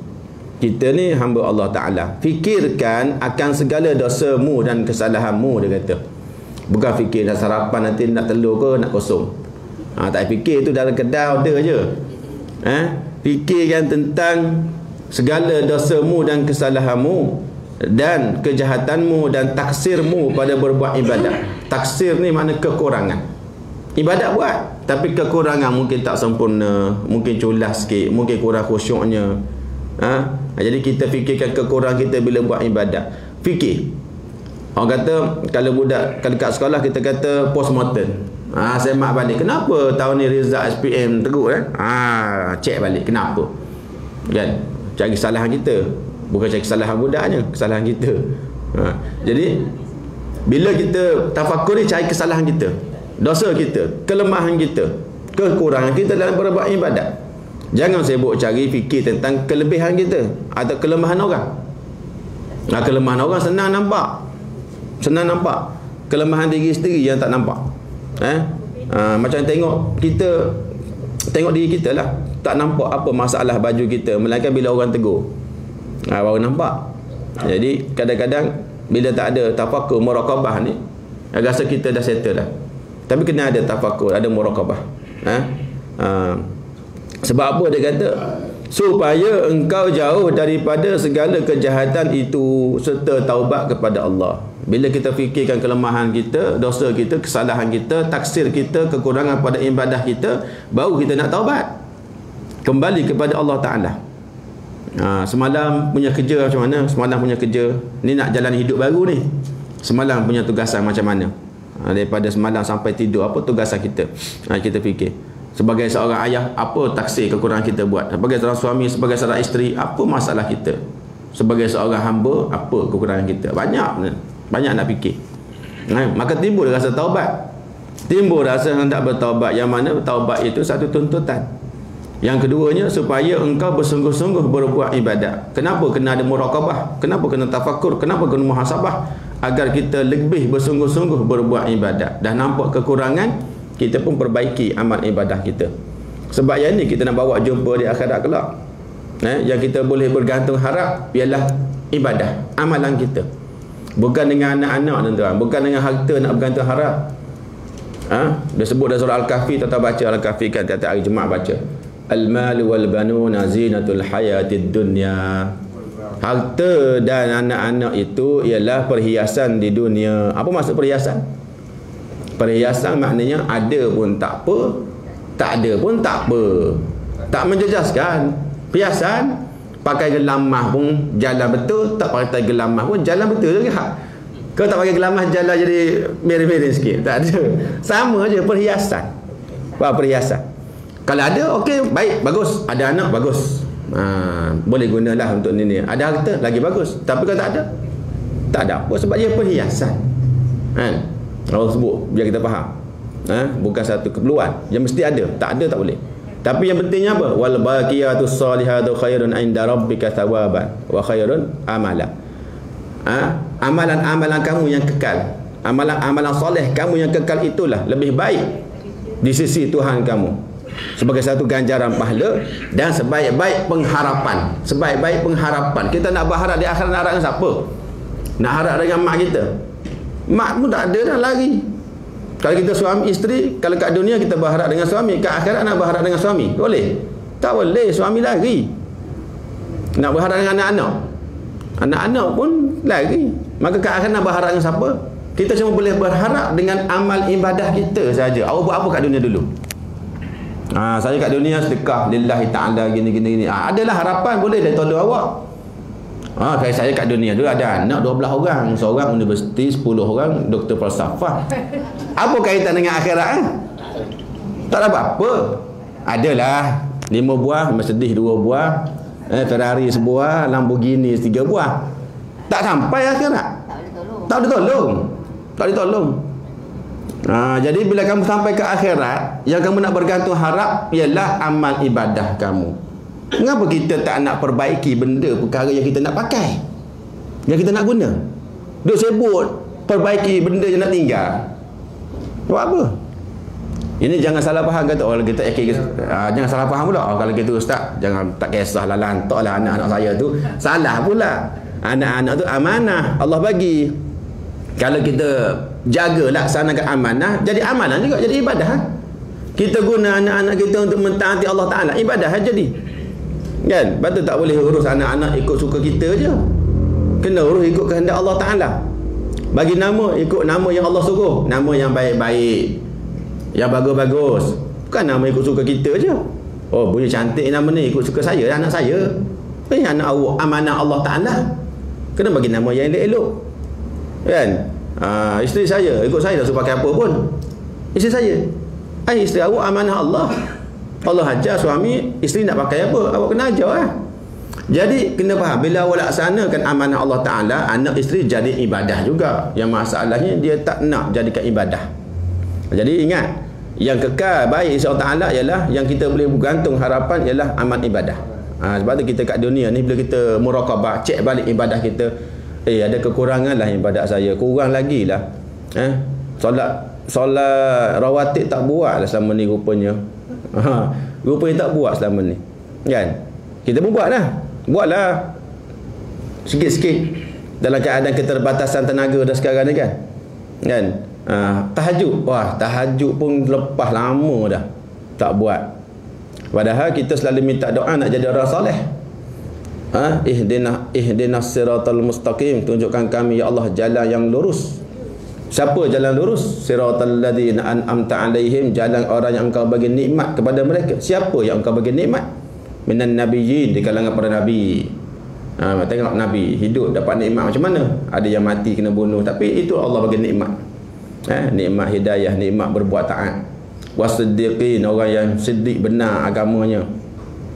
Kita ni hamba Allah Ta'ala. Fikirkan akan segala dosamu dan kesalahanmu, dia kata. Bukan fikir dah sarapan nanti nak telur ke nak kosong. Tak fikir tu dalam kedai order je. Fikirkan tentang segala dosamu dan kesalahanmu dan kejahatanmu dan taksirmu pada berbuat ibadat. Taksir ni makna kekurangan. Ibadat buat tapi kekurangan, mungkin tak sempurna, mungkin culas sikit, mungkin kurang khusyuknya. Jadi kita fikirkan kekurangan kita bila buat ibadat. Fikir. Orang kata kalau budak kat sekolah kita kata postmortem. Semak balik, kenapa tahun ni result SPM teruk cek balik kenapa. Kan? Cari kesalahan kita. Bukan cari kesalahan budaknya, kesalahan kita. Jadi bila kita tafakkur ni, cari kesalahan kita, dosa kita, kelemahan kita, kekurangan kita dalam berbuat ibadat. Jangan sibuk cari fikir tentang kelebihan kita atau kelemahan orang. Kelemahan orang senang nampak. Kelemahan diri sendiri yang tak nampak. Macam tengok diri kita lah, tak nampak apa masalah baju kita, melainkan bila orang tegur baru nampak. Jadi kadang-kadang bila tak ada tafakkur muraqabah ni, rasa kita dah settle dah. Tapi kena ada tafakkur, ada muraqabah. Sebab apa dia kata? Supaya engkau jauh daripada segala kejahatan itu serta taubat kepada Allah. Bila kita fikirkan kelemahan kita, dosa kita, kesalahan kita, taksir kita, kekurangan pada ibadah kita, baru kita nak taubat. Kembali kepada Allah Ta'ala. Semalam punya kerja macam mana? Semalam punya kerja ni nak jalan hidup baru ni. Semalam punya tugasan macam mana? Daripada semalam sampai tidur, apa tugasan kita? Kita fikir. Sebagai seorang ayah, apa taksir kekurangan kita buat? Sebagai seorang suami, sebagai seorang isteri, apa masalah kita? Sebagai seorang hamba, apa kekurangan kita? Banyak nak fikir. Maka timbul rasa taubat. Timbul rasa hendak bertaubat, yang mana taubat itu satu tuntutan. Yang keduanya, supaya engkau bersungguh-sungguh berbuat ibadat. Kenapa kena ada muraqabah? Kenapa kena tafakur? Kenapa kena muhasabah? Agar kita lebih bersungguh-sungguh berbuat ibadat. Dah nampak kekurangan, kita pun perbaiki amal ibadah kita. Sebab yang ni kita nak bawa jumpa di akhirat kelak. Yang kita boleh bergantung harap ialah ibadah, amalan kita. Bukan dengan anak-anak, tuan-tuan. Bukan dengan harta nak bergantung harap. Dia sebut dalam surah Al-Kahfi, tuan-tuan baca Al-Kahfi kan tiap-tiap hari Jumaat baca. Al-malu wal-banuna zinatul hayatid dunya. Harta dan anak-anak itu ialah perhiasan di dunia. Apa maksud perhiasan? Perhiasan maknanya ada pun tak apa, tak ada pun tak apa. Tak menjejaskan. Perhiasan, pakai gelang mah pun jalan betul, tak pakai gelang mah pun jalan betul juga. Kau tak pakai gelang mah jalan jadi miring-miring sikit. Tak ada. Sama je perhiasan. Perhiasan. Kalau ada, okey, baik, bagus. Ada anak, bagus. Boleh gunalah untuk ni. Ada harta, lagi bagus. Tapi kalau tak ada, tak ada apa. Sebab dia perhiasan. Allah sebut, biar kita faham. Bukan satu keperluan. Yang mesti ada. Tak ada, tak boleh. Tapi yang pentingnya apa? Wal baqiyatus salihatu khairun 'inda rabbika thawaban wa khairun amala. Amalan-amalan kamu yang kekal. Amalan-amalan soleh kamu yang kekal itulah lebih baik di sisi Tuhan kamu. Sebagai satu ganjaran pahala dan sebaik-baik pengharapan. Sebaik-baik pengharapan. Kita nak berharap di akhirat, nak harap dengan siapa? Nak harap dengan mak kita? Mak pun tak ada dah lagi. Kalau kita suami isteri, kalau kat dunia kita berharap dengan suami, kat akhirat nak berharap dengan suami, boleh? Tak boleh, suami lagi. Nak berharap dengan anak-anak, anak-anak pun lagi. Maka kat akhirat nak berharap dengan siapa? Kita cuma boleh berharap dengan amal ibadah kita saja. Awak buat apa kat dunia dulu? Saya kat dunia sedekah lillahi ta'ala gini. Adalah harapan boleh dia tolong awak. Kayak saya kat dunia dulu ada anak 12 orang, seorang universiti, 10 orang doktor falsafah. Apa kaitan dengan akhirat? Tak ada apa-apa. Adalah 5 buah Mercedes 2 buah, Ferrari sebuah, Lamborghini 3 buah. Tak sampai akhirat. Tak boleh tolong. Jadi bila kamu sampai ke akhirat, yang kamu nak bergantung harap ialah amal ibadah kamu. Mengapa kita tak nak perbaiki benda perkara yang kita nak pakai, yang kita nak guna? Duk sebut perbaiki benda yang nak tinggal. Buat apa? Ini jangan salah faham kata orang kita jangan salah faham pula. Kalau kita ustaz, jangan tak kisahlah, lantaklah anak-anak saya tu. Salah pula. Anak-anak tu amanah Allah bagi. Kalau kita jaga laksanakan amanah, jadi amanah juga, jadi ibadah. Kita guna anak-anak kita untuk mentaati Allah Ta'ala, ibadah jadi. Kan? Lepas tu tak boleh urus anak-anak ikut suka kita je. Kena urus ikut kehendak Allah Ta'ala. Bagi nama, ikut nama yang Allah suruh. Nama yang baik-baik, yang bagus-bagus. Bukan nama ikut suka kita je. Oh, bunyi cantik nama ni, ikut suka saya, anak saya. Anak awak, amanah Allah Ta'ala. Kena bagi nama yang elok-elok. Kan? Isteri saya, ikut saya tak suruh pakai apa pun. Isteri saya, isteri awak amanah Allah. Allah ajar suami, isteri nak pakai apa, awak kena ajar lah. Jadi kena faham, bila awak laksanakan amanah Allah Ta'ala, anak isteri jadi ibadah juga. Yang masalahnya dia tak nak jadikan ibadah. Jadi ingat, yang kekal baik insya Allah Ta'ala ialah yang kita boleh bergantung harapan ialah amal ibadah. Sebab tu kita kat dunia ni, bila kita muraqabah, cek balik ibadah kita, ada kekurangan lah ibadat saya, kurang lagi lah. Solat rawatib tak buat lah selama ni rupanya. Rupanya tak buat selama ni. Kan? Kita pun buat lah. Buatlah sikit-sikit dalam keadaan keterbatasan tenaga dah sekarang ni kan. Kan? Tahajud. Wah, tahajud pun lepas lama dah tak buat. Padahal kita selalu minta doa nak jadi orang soleh. ihdinas siratal mustaqim, tunjukkan kami ya Allah jalan yang lurus. Siapa jalan lurus? Siratal ladzina an'amta alaihim, jalan orang yang engkau bagi nikmat kepada mereka. Siapa yang engkau bagi nikmat? Minan nabiyyin, di kalangan para nabi. Tengok nabi hidup dapat nikmat macam mana? Ada yang mati kena bunuh, tapi itu Allah bagi nikmat. Nikmat hidayah, nikmat berbuat taat. Wasiddiqin, orang yang siddiq, benar agamanya,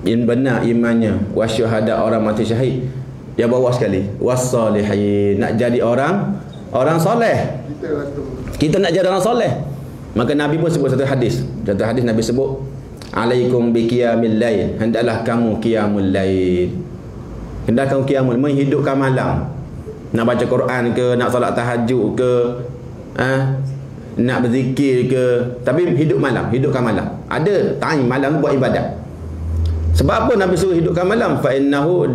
benar imannya. Wasyuhada, orang mati syahid. Yang bawah sekali, wassalihin, nak jadi orang soleh. Kita nak jadi orang soleh. Maka Nabi pun sebut satu hadis. Satu hadis Nabi sebut, alaikum biqiyamil lail, hendaklah kamu qiyamul lail. Hendaklah kamu qiyamul, menghidupkan malam. Nak baca Quran ke, nak solat tahajud ke, nak berzikir ke, tapi hidup malam, hidupkan malam. Ada time malam buat ibadat. Sebab apa Nabi suruh hidupkan malam? Fa innahu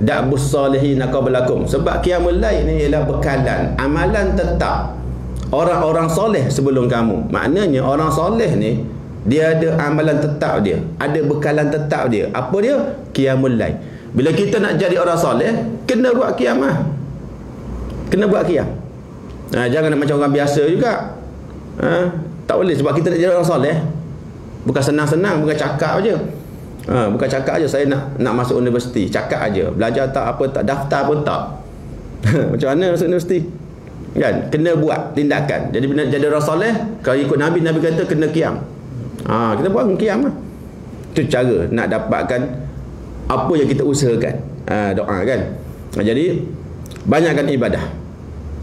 da'bus salihin qablakum. Sebab qiyamul lail ni ialah bekalan amalan tetap orang-orang soleh sebelum kamu. Maknanya orang soleh ni dia ada amalan tetap dia, ada bekalan tetap dia. Apa dia? Qiyamul lail. Bila kita nak jadi orang soleh, kena buat qiyamah. Kena buat qiyam. Jangan nak macam orang biasa juga. Tak boleh, sebab kita nak jadi orang soleh bukan senang-senang, bukan cakap aja. Bukan cakap aja saya nak masuk universiti, cakap aja, belajar tak apa tak, daftar pun tak. Macam mana masuk universiti? Kan kena buat tindakan. Jadi bila jadi orang soleh, kalau ikut Nabi kata kena qiyam. Kita buat qiyam lah. Itu cara nak dapatkan apa yang kita usahakan. Doa kan. Jadi banyakkan ibadah.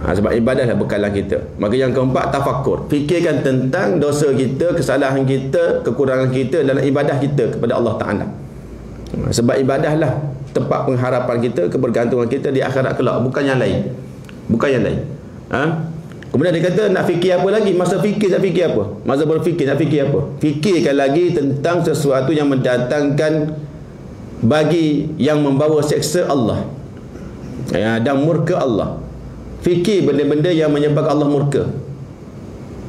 Sebab ibadah lah bekalan kita. Maka yang keempat, tafakkur. Fikirkan tentang dosa kita, kesalahan kita, kekurangan kita dalam ibadah kita kepada Allah Ta'ala. Sebab ibadah lah tempat pengharapan kita, kebergantungan kita di akhirat kelak, bukan yang lain. Bukan yang lain. Kemudian dia kata nak fikir apa lagi? Masa fikir nak fikir apa? Masa berfikir nak fikir apa? Fikirkan lagi tentang sesuatu yang mendatangkan bagi yang membawa seksa Allah dan murka Allah. Fikir benda-benda yang menyebabkan Allah murka.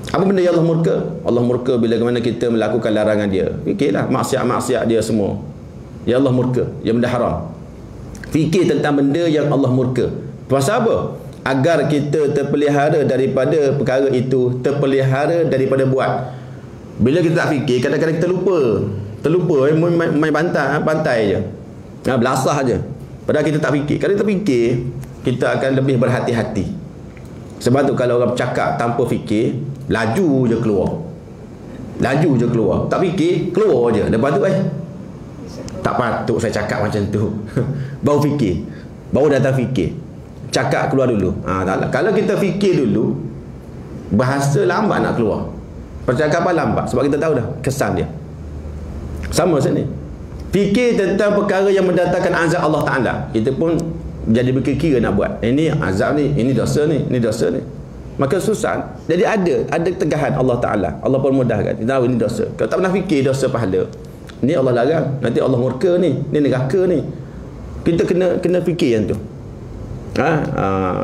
Apa benda yang Allah murka? Allah murka bila mana kita melakukan larangan dia. Fikirlah maksiat-maksiat dia semua. Ya Allah murka, yang benda haram. Fikir tentang benda yang Allah murka. Pasal apa? Agar kita terpelihara daripada perkara itu, terpelihara daripada buat. Bila kita tak fikir, kadang-kadang kita lupa. Terlupa, main pantai je. Belasah je. Padahal kita tak fikir. Kalau kita fikir, kita akan lebih berhati-hati. Sebab tu kalau orang cakap tanpa fikir, laju je keluar. Laju je keluar. Tak fikir, keluar je. Lepas tu tak patut saya cakap macam tu. Baru fikir. Baru datang fikir. Cakap keluar dulu. Taklah. Kalau kita fikir dulu, bahasa lambat nak keluar. Percakapan lambat. Sebab kita tahu dah kesan dia. Sama sini. Fikir tentang perkara yang mendatangkan azab Allah Ta'ala. Kita pun jadi berkira nak buat. Ini azab ni, ini dosa ni, ini dosa ni. Maka susah. Jadi ada tegahan Allah Ta'ala. Allah pun mudahkan. Kita tahu ini dosa. Kalau tak pernah fikir dosa pahala, ni Allah larang. Nanti Allah murka ni, ni neraka ni. Kita kena fikir yang tu.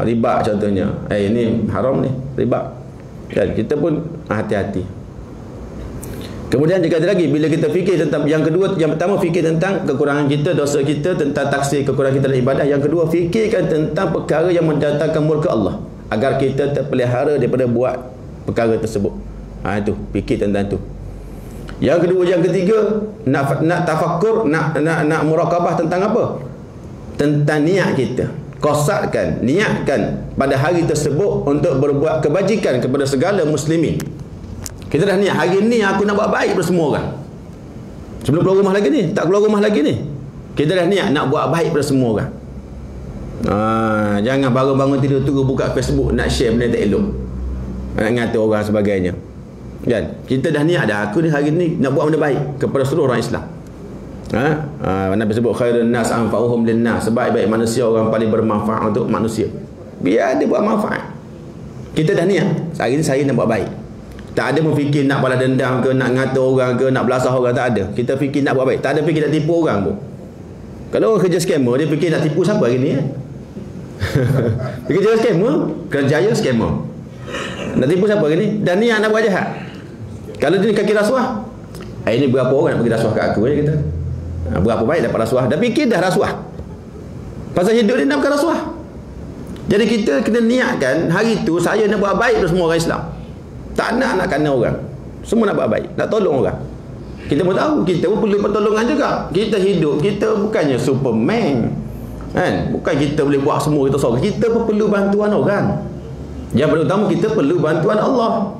Riba contohnya. Ini haram ni, riba. Kan kita pun hati-hati. Kemudian dia kata lagi, bila kita fikir tentang yang kedua, yang pertama fikir tentang kekurangan kita, dosa kita, tentang taksir kekurangan kita dalam ibadah. Yang kedua, fikirkan tentang perkara yang mendatangkan murka Allah, agar kita terpelihara daripada buat perkara tersebut. Itu fikir tentang itu. Yang kedua, yang ketiga, nak tafakkur, nak murakabah tentang apa? Tentang niat kita. Kosadkan, niatkan pada hari tersebut untuk berbuat kebajikan kepada segala muslimin. Kita dah niat, hari ni aku nak buat baik pada semua orang. Sebelum keluar rumah lagi ni, tak keluar rumah lagi ni, kita dah niat nak buat baik pada semua orang. Jangan bangun-bangun tidur tunggu buka Facebook nak share benda tak elok, nak ngata orang sebagainya. Kan? Kita dah niat dah, aku ni hari ni nak buat benda baik kepada seluruh orang Islam. Nabi sebut khairun nas anfa'uhum linnas, sebaik-baik manusia orang paling bermanfaat untuk manusia. Biar dia buat manfaat. Kita dah niat, hari ni saya nak buat baik. Tak ada memfikir nak balas dendam ke, nak ngata orang ke, nak belasah orang, tak ada. Kita fikir nak buat baik. Tak ada fikir nak tipu orang pun. Kalau orang kerja scammer, dia fikir nak tipu siapa hari ni kan? Kerja scammer, kerjaya scammer. Nak tipu siapa hari ni? Dan niat nak buat jahat. Kalau dia kaki rasuah, ini berapa orang nak bagi rasuah kat aku, kita. Berapa baik dapat rasuah. Dah fikir dah rasuah. Pasal hidup ni dah bukan rasuah. Jadi kita kena niatkan hari tu saya nak buat baik untuk semua orang Islam. Tak nak kena orang. Semua nak buat baik, nak tolong orang. Kita pun tahu kita pun perlu pertolongan juga. Kita hidup, kita bukannya Superman. Kan? Bukan kita boleh buat semua kita seorang. Kita pun perlu bantuan orang. Yang paling utama kita perlu bantuan Allah.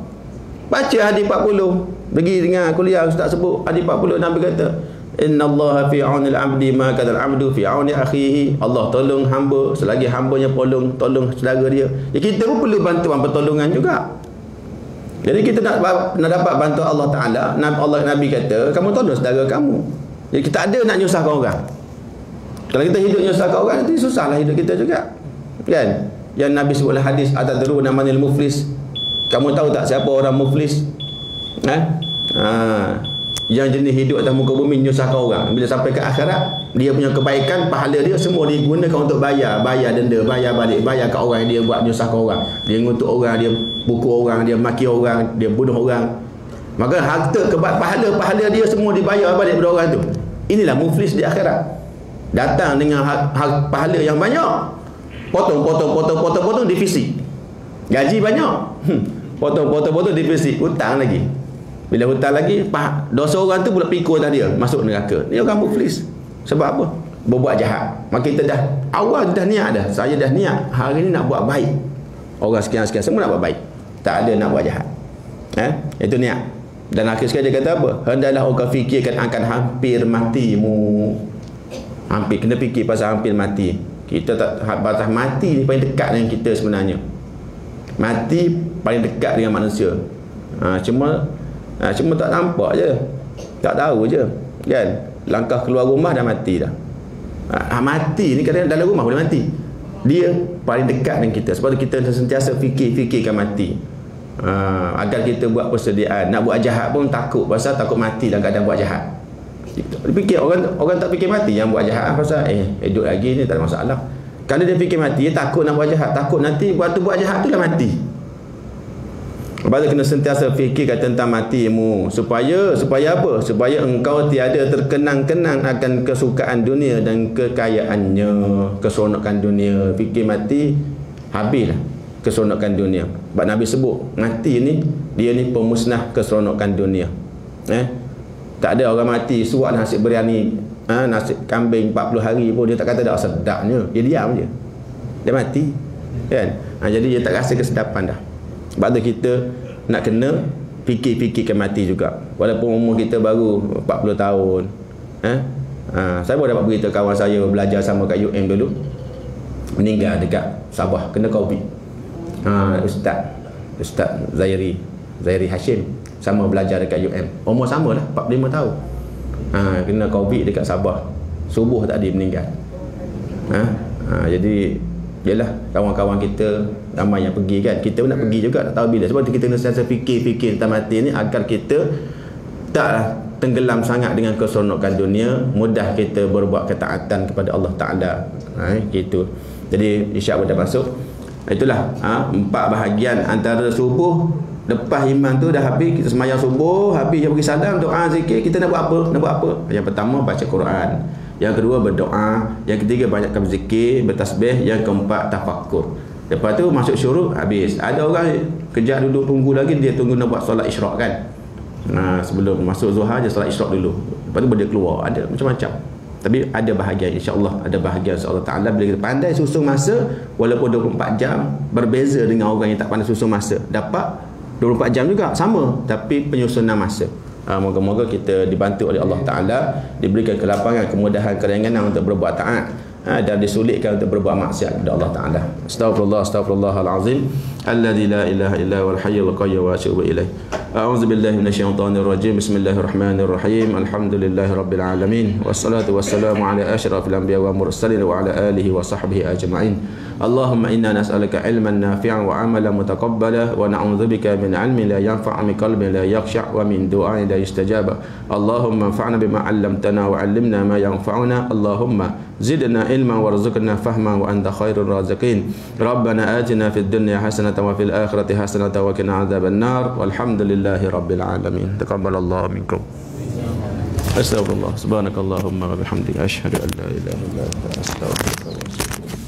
Baca hadis 40. Pergi dengan kuliah ustaz sebut hadis 40, Nabi kata, "Innallaha fi 'aunil 'abdi ma kana al-'abdu fi 'auni akhihi." Allah tolong hamba selagi hambanya tolong saudara dia. Ya, kita pun perlu bantuan pertolongan juga. Jadi kita nak dapat bantuan Allah Taala. Nabi kata, "Kamu tolong saudara kamu." Jadi kita ada nak nyusahkan orang. Kalau kita hidup nyusahkan orang, nanti susahlah hidup kita juga. Kan? Yang Nabi sebutlah hadis, "Atadruna manil muflis?" Kamu tahu tak siapa orang muflis? Yang jenis hidup atas muka bumi nyusahkan orang. Bila sampai ke akhirat, dia punya kebaikan, pahala dia semua digunakan untuk bayar denda, bayar balik, bayar kat orang yang dia buat nyusahkan orang. Dia ngutuk orang, dia pukul orang, dia maki orang, dia bunuh orang. Maka harta pahala dia semua dibayar balik pada orang tu. Inilah muflis di akhirat. Datang dengan pahala yang banyak, potong divisi. Gaji banyak, potong divisi, hutang lagi. Bila hutang lagi, dosa orang tu pula pikul dah dia masuk neraka. Ni orang muflis. Sebab apa? Berbuat jahat. Maka kita dah awal dah niat dah. Saya dah niat hari ni nak buat baik. Orang sekian-sekian semua nak buat baik. Tak ada nak buat jahat. Itu niat. Dan akhir sekali dia kata apa? Hendaklah orang fikirkan akan hampir matimu. Hampir, kena fikir pasal hampir mati. Kita tak batas mati ni paling dekat dengan kita sebenarnya. Mati paling dekat dengan manusia. Cuma tak nampak je, tak tahu je, kan? Langkah keluar rumah dah mati dah. Mati ni kadang dalam rumah boleh mati. Dia paling dekat dengan kita. Sebab tu kita sentiasa fikirkan mati. Agar kita buat persediaan. Nak buat jahat pun takut, pasal takut mati dalam keadaan buat jahat. Dia fikir orang tak fikir mati, yang buat jahat pasal hidup lagi ni tak ada masalah. Kalau dia fikir mati, dia takut nak buat jahat, takut nanti waktu buat jahat tu lah mati. Lepas tu kena sentiasa fikirkan tentang matimu. Supaya apa? Supaya engkau tiada terkenang-kenang akan kesukaan dunia dan kekayaannya, keseronokan dunia. Fikir mati, habislah keseronokan dunia. Sebab Nabi sebut mati ni, dia ni pemusnah keseronokan dunia. Tak ada orang mati suap nasi biryani, nasi kambing 40 hari pun dia tak kata dah sedapnya. Dia diam je. Dia mati. Kan? Jadi dia tak rasa kesedapan dah. Sebab tu kita nak kena fikirkan mati juga. Walaupun umur kita baru 40 tahun. Saya baru dapat berita kawan saya belajar sama kat UM dulu, meninggal dekat Sabah, kena COVID. Ustaz Zairi Hashim sama belajar dekat UM. Umur sama lah, 45 tahun. Kena COVID dekat Sabah. Subuh tadi meninggal. Jadi yalah, kawan-kawan kita ramai yang pergi kan. Kita pun nak pergi juga, tak tahu bila. Sebab tu kita kena sentiasa fikir tentang mati ni agar kita tak tenggelam sangat dengan keseronokan dunia, mudah kita berbuat ketaatan kepada Allah Taala. Gitu. Jadi insya-Allah dah masuk. Itulah 4 bahagian antara subuh. Lepas iman tu dah habis, kita sembahyang subuh, habis dia bagi salam, doa, zikir, kita nak buat apa? Yang pertama baca Quran. Yang kedua berdoa. Yang ketiga banyakkan berzikir, bertasbih. Yang keempat tafakkur. Lepas tu masuk syuruk, habis. Ada orang kejap duduk tunggu lagi, dia tunggu nak buat solat isyraq kan. Sebelum masuk zuhar je solat isyraq dulu. Lepas tu dia keluar. Ada macam-macam. Tapi ada bahagian, insya-Allah ada bahagian insya-Allah Taala bila kita pandai susun masa, walaupun 24 jam, berbeza dengan orang yang tak pandai susun masa. Dapat 24 jam juga sama, tapi penyusunan masa. Moga-moga kita dibantu oleh Allah Ta'ala, diberikan kelapangan, kemudahan, keringanan untuk berbuat taat, dan disulitkan untuk berbuat maksiat kepada Allah Ta'ala. Astaghfirullahalazim alladzi la ilaha illa huwal hayyul qayyum wa atubu ilaih. A'udzu billahi minasyaitonir rajim. Bismillahirrahmanirrahim. Alhamdulillahirabbil alamin. Wassalatu wassalamu ala asyrafil anbiya'i wal mursalin wa ala alihi wa sahbihi ajma'in. Allahumma inna nas'aluka ilman nafi'an wa amalan mutaqabbala wa na'udzubika min 'ilmin la yanfa'u min qalbin la yakhsha' wa min du'ain la yustajaba. Allahumma anfa'na bima 'allamtana wa 'allimna ma yanfa'una. Allahumma zidna ilman warzuqna fahman wa anta khairur raziqin. Rabbana atina fid dunya hasanatan wa fil akhirati hasanatan wa qina adzaban nar. Walhamdulillahi rabbil alamin. Taqabbalallahu minkum. Astagfirullah. Subhanakallahumma wa bihamdika asyhadu an la ilaha illa anta astaghfiruka wa atubu ilaik.